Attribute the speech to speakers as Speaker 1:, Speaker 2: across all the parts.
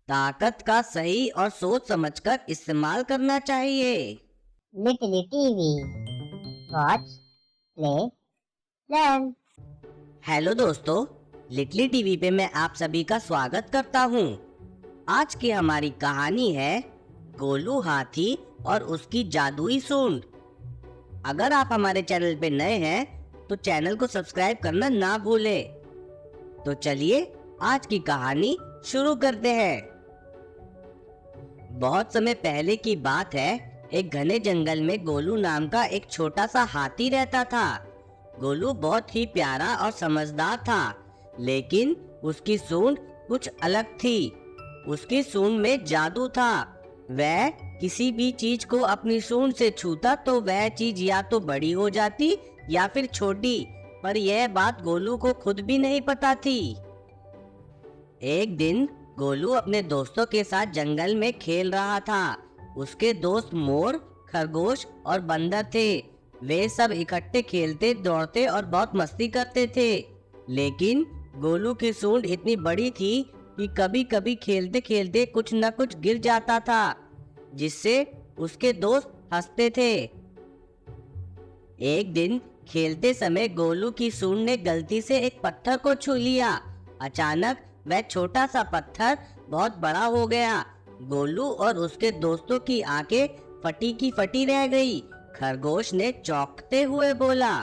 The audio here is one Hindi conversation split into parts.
Speaker 1: ताकत का सही और सोच समझकर इस्तेमाल करना चाहिए।
Speaker 2: Little TV, watch, play, learn.
Speaker 1: Hello दोस्तों, लिटली टीवी पे मैं आप सभी का स्वागत करता हूँ। आज की हमारी कहानी है गोलू हाथी और उसकी जादुई सूंड। अगर आप हमारे चैनल पे नए हैं तो चैनल को सब्सक्राइब करना ना भूलें। तो चलिए आज की कहानी शुरू करते हैं। बहुत समय पहले की बात है। एक घने जंगल में गोलू नाम का एक छोटा सा हाथी रहता था। गोलू बहुत ही प्यारा और समझदार था, लेकिन उसकी सूंड कुछ अलग थी। उसकी सूंड में जादू था। वह किसी भी चीज को अपनी सूंड से छूता तो वह चीज या तो बड़ी हो जाती या फिर छोटी, पर यह बात गोलू को खुद भी नहीं पता थी। एक दिन गोलू अपने दोस्तों के साथ जंगल में खेल रहा था। उसके दोस्त मोर, खरगोश और बंदर थे। वे सब इकट्ठे खेलते, दौड़ते और बहुत मस्ती करते थे। लेकिन गोलू की सूंड इतनी बड़ी थी कि कभी कभी खेलते खेलते कुछ न कुछ गिर जाता था, जिससे उसके दोस्त हंसते थे। एक दिन खेलते समय गोलू की सूंड ने गलती से एक पत्थर को छू लिया। अचानक वह छोटा सा पत्थर बहुत बड़ा हो गया। गोलू और उसके दोस्तों की आंखें फटी की फटी रह गई। खरगोश ने चौंकते हुए बोला,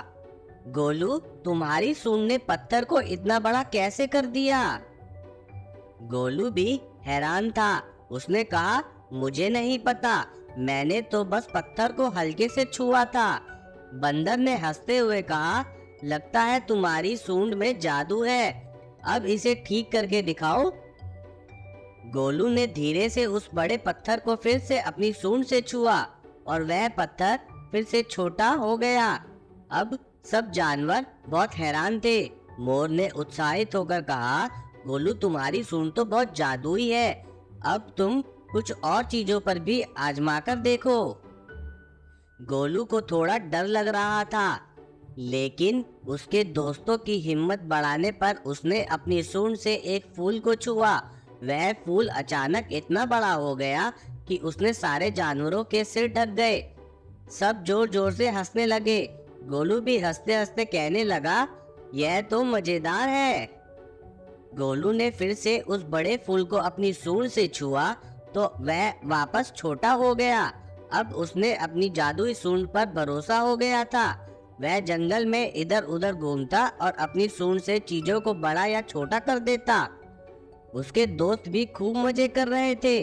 Speaker 1: गोलू, तुम्हारी सूंड ने पत्थर को इतना बड़ा कैसे कर दिया? गोलू भी हैरान था। उसने कहा, मुझे नहीं पता, मैंने तो बस पत्थर को हल्के से छुआ था। बंदर ने हंसते हुए कहा, लगता है तुम्हारी सूंड में जादू है, अब इसे ठीक करके दिखाओ। गोलू ने धीरे से उस बड़े पत्थर को फिर से अपनी सूंड से छुआ और वह पत्थर फिर से छोटा हो गया। अब सब जानवर बहुत हैरान थे। मोर ने उत्साहित होकर कहा, गोलू, तुम्हारी सूंड तो बहुत जादुई है, अब तुम कुछ और चीजों पर भी आजमा कर देखो। गोलू को थोड़ा डर लग रहा था, लेकिन उसके दोस्तों की हिम्मत बढ़ाने पर उसने अपनी सूंड से एक फूल को छुआ। वह फूल अचानक इतना बड़ा हो गया कि उसने सारे जानवरों के सिर ढक गए। सब जोर जोर से हंसने लगे। गोलू भी हंसते हंसते कहने लगा, यह तो मजेदार है। गोलू ने फिर से उस बड़े फूल को अपनी सूंड से छुआ तो वह वापस छोटा हो गया। अब उसने अपनी जादुई सूंड पर भरोसा हो गया था। वह जंगल में इधर उधर घूमता और अपनी सूंड से चीजों को बड़ा या छोटा कर देता। उसके दोस्त भी खूब मजे कर रहे थे।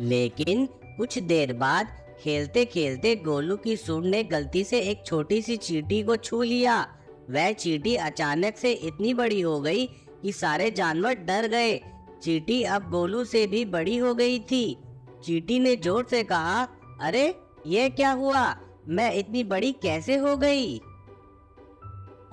Speaker 1: लेकिन कुछ देर बाद खेलते खेलते गोलू की सूंड ने गलती से एक छोटी सी चींटी को छू लिया। वह चींटी अचानक से इतनी बड़ी हो गई कि सारे जानवर डर गए। चींटी अब गोलू से भी बड़ी हो गई थी। चींटी ने जोर से कहा, अरे ये क्या हुआ, मैं इतनी बड़ी कैसे हो गई?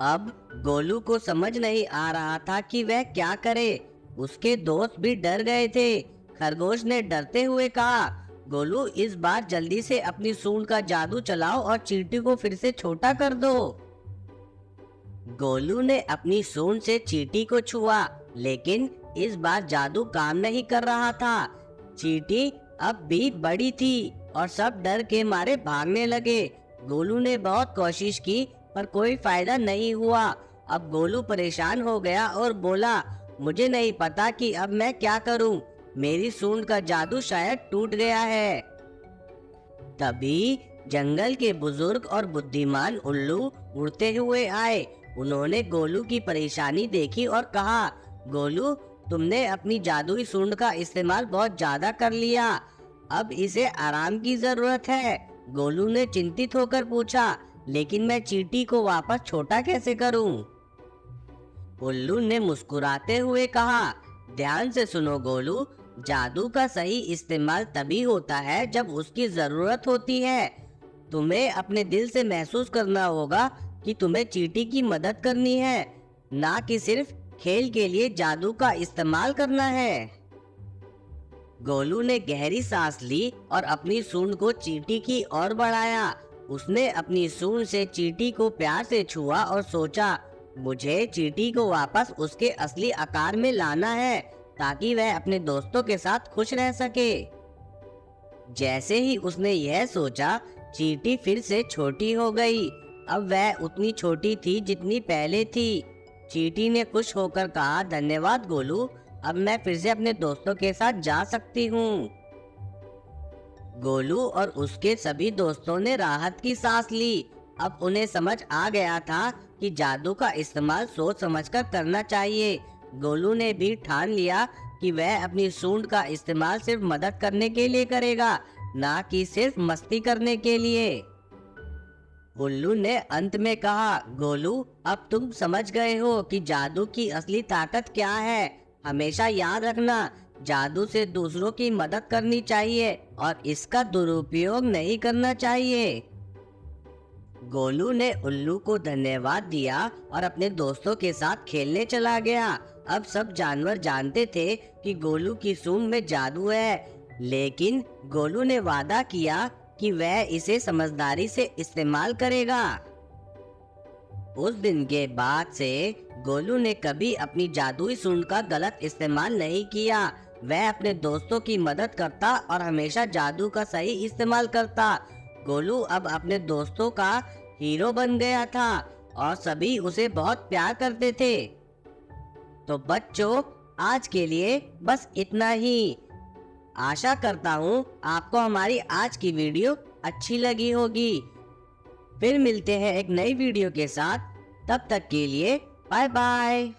Speaker 1: अब गोलू को समझ नहीं आ रहा था कि वह क्या करे। उसके दोस्त भी डर गए थे। खरगोश ने डरते हुए कहा, गोलू, इस बार जल्दी से अपनी सूंड का जादू चलाओ और चींटी को फिर से छोटा कर दो। गोलू ने अपनी सूंड से चींटी को छुआ, लेकिन इस बार जादू काम नहीं कर रहा था। चींटी अब भी बड़ी थी और सब डर के मारे भागने लगे। गोलू ने बहुत कोशिश की पर कोई फायदा नहीं हुआ। अब गोलू परेशान हो गया और बोला, मुझे नहीं पता कि अब मैं क्या करूं। मेरी सूंड का जादू शायद टूट गया है। तभी जंगल के बुजुर्ग और बुद्धिमान उल्लू उड़ते हुए आए। उन्होंने गोलू की परेशानी देखी और कहा, गोलू, तुमने अपनी जादुई सूंड का इस्तेमाल बहुत ज्यादा कर लिया, अब इसे आराम की जरूरत है। गोलू ने चिंतित होकर पूछा, लेकिन मैं चींटी को वापस छोटा कैसे करूं? उल्लू ने मुस्कुराते हुए कहा, ध्यान से सुनो गोलू, जादू का सही इस्तेमाल तभी होता है जब उसकी जरूरत होती है। तुम्हें अपने दिल से महसूस करना होगा कि तुम्हें चींटी की मदद करनी है, ना कि सिर्फ खेल के लिए जादू का इस्तेमाल करना है। गोलू ने गहरी सांस ली और अपनी सूंड को चींटी की ओर बढ़ाया। उसने अपनी सूंड से चींटी को प्यार से छुआ और सोचा, मुझे चींटी को वापस उसके असली आकार में लाना है। ताकि वह अपने दोस्तों के साथ खुश रह सके। जैसे ही उसने यह सोचा, चींटी फिर से छोटी हो गई। अब वह उतनी छोटी थी जितनी पहले थी। चींटी ने खुश होकर कहा, धन्यवाद गोलू, अब मैं फिर से अपने दोस्तों के साथ जा सकती हूँ। गोलू और उसके सभी दोस्तों ने राहत की सांस ली। अब उन्हें समझ आ गया था कि जादू का इस्तेमाल सोच समझकर करना चाहिए। गोलू ने भी ठान लिया कि वह अपनी सूंड का इस्तेमाल सिर्फ मदद करने के लिए करेगा, ना कि सिर्फ मस्ती करने के लिए। उल्लू ने अंत में कहा, गोलू, अब तुम समझ गए हो कि जादू की असली ताकत क्या है। हमेशा याद रखना, जादू से दूसरों की मदद करनी चाहिए और इसका दुरुपयोग नहीं करना चाहिए। गोलू ने उल्लू को धन्यवाद दिया और अपने दोस्तों के साथ खेलने चला गया। अब सब जानवर जानते थे कि गोलू की सूंड में जादू है, लेकिन गोलू ने वादा किया कि वह इसे समझदारी से इस्तेमाल करेगा। उस दिन के बाद से गोलू ने कभी अपनी जादुई सूंड का गलत इस्तेमाल नहीं किया। वह अपने दोस्तों की मदद करता और हमेशा जादू का सही इस्तेमाल करता। गोलू अब अपने दोस्तों का हीरो बन गया था और सभी उसे बहुत प्यार करते थे। तो बच्चों, आज के लिए बस इतना ही। आशा करता हूँ आपको हमारी आज की वीडियो अच्छी लगी होगी। फिर मिलते हैं एक नई वीडियो के साथ। तब तक के लिए बाय बाय।